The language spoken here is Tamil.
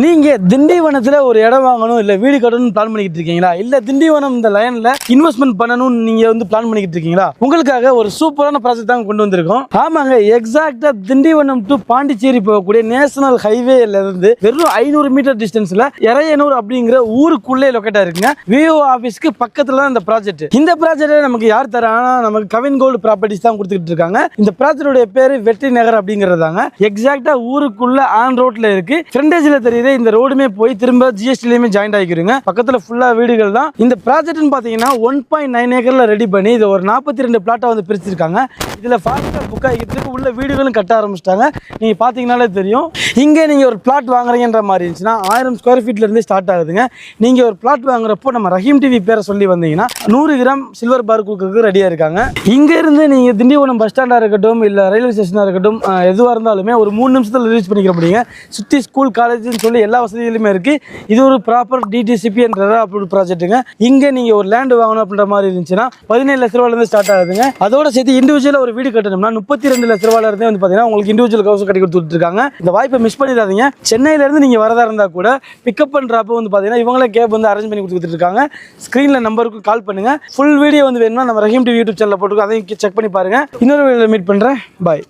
நீங்க திண்டிவனத்துல ஒரு இடம் வாங்கணும் இல்ல வீடு கட்டணும்னு பிளான் பண்ணிக்கிட்டு இருக்கீங்களா? இல்ல திண்டிவனம் இந்த லைன்ல இன்வெஸ்ட்மெண்ட் பண்ணணும்னு நீங்க பிளான் பண்ணிக்கிட்டு இருக்கீங்களா? உங்களுக்காக ஒரு சூப்பரான ப்ராஜெக்ட் தான் கொண்டு வந்திருக்கோம். ஆமாங்க, எக்ஸாக்டா திண்டிவனம் டு பாண்டிச்சேரி போகக்கூடிய நேஷனல் ஹைவேல இருந்து வெறும் 500 மீட்டர் டிஸ்டன்ஸ்ல எறையனூர் அப்படிங்கிற ஊருக்குள்ளே லொக்கேட் இருக்குங்க. விஓ ஆபீஸ்க்கு பக்கத்துல தான் இந்த ப்ராஜெக்ட். இந்த ப்ராஜெக்ட் நமக்கு யார் தரானா, நமக்கு கவின் கோல்டு ப்ராப்பர்ட்டிஸ் தான் கொடுத்துட்டு இருக்காங்க. இந்த ப்ராஜெக்டோட பேரு வெற்றி நகர் அப்படிங்கறதாங்க. எக்ஸாக்டா ஊருக்குள்ள ஆன் ரோட்ல இருக்கு. ஃப்ரண்டேஜ்ல தெரியுது. இந்த ரோடுமே போய் திரும்ப ஜிஎஸ்டிலயுமே ஜாயின் ஆகிக்கிறீங்க. பக்கத்துல ஃபுல்லா வீடுகள் தான். இந்த ப்ராஜெக்ட்னு பாத்தீங்கன்னா 1.9 ஏக்கர்ல ரெடி பண்ணி இது ஒரு 42 பிளாட்டா பிரிச்சிருக்காங்க. இதுல ஃபாஸ்டா புக் ஆகிட்டு உள்ள வீடுகளும் கட்ட ஆரம்பிச்சிட்டாங்க. நீங்க பாத்தீங்கன்னாலே தெரியும். இங்கே நீங்க ஒரு பிளாட் வாங்குறீங்கன்ற மாதிரி இருந்துச்சுன்னா 1000 ஸ்கொயர் ஃபீட்ல இருந்து ஸ்டார்ட் ஆகுதுங்க. நீங்க ஒரு பிளாட் வாங்குறப்போ நம்ம ரஹீம் டிவி பேரை சொல்லி வந்தீங்கன்னா 100 கிராம் சில்வர் பார் கொடுக்கறதுக்கு ரெடியா இருக்காங்க. இங்க இருந்து நீங்க திண்டிவனம் பஸ் ஸ்டாண்டா இருக்கட்டும் இல்ல ரயில்வே ஸ்டேஷனா இருக்கட்டும் எதுவா இருந்தாலுமே ஒரு 3 நிமிஷத்துல ரீச் பண்ணிக்க முடியுங்க. சுத்தி ஸ்கூல் காலேஜ்னு சொல்லி எல்லா வசதிகளுமே இருக்கு. இது ஒரு ப்ராப்பர் டிடிசிபி என்ற அப்ரூவ்ட் ப்ராஜெக்ட்டுங்க. இங்க நீங்க ஒரு லேண்ட் வாங்கணும் அப்படின்ற மாதிரி இருந்துச்சுன்னா 17 லட்ச ரூபாயில இருந்து ஸ்டார்ட் ஆகுதுங்க. அதோட சேர்த்து இண்டிவிஜுவலா ஒரு வீடு கட்டணும்னா 32 லட்ச ரூபாயில இருந்து பாத்தீங்கன்னா உங்களுக்கு இண்டிவிஜுவல் ஹவுஸ் கட்டி கொடுத்துட்டு இருக்காங்க. இந்த வாய்ப்பை மிஸ் பண்ணிடாதீங்க. சென்னையில இருந்து நீங்க வரதா இருந்தா கூட பிக்கப் பண்றப்ப பாத்தீங்கன்னா இவங்களே கேப் அரேஞ்ச் பண்ணி கொடுத்துட்டு இருக்காங்க. ஸ்கிரீன்ல நம்பருக்கு கால் பண்ணுங்க. ஃபுல் வீடியோ வேணும்னா நம்ம ரஹீம் டிவி யூடியூப் சேனல்ல போட்டுருக்கோம். அதையும் செக் பண்ணி பாருங்க. இன்னொரு வீடியோல மீட் பண்றேன். பாய்.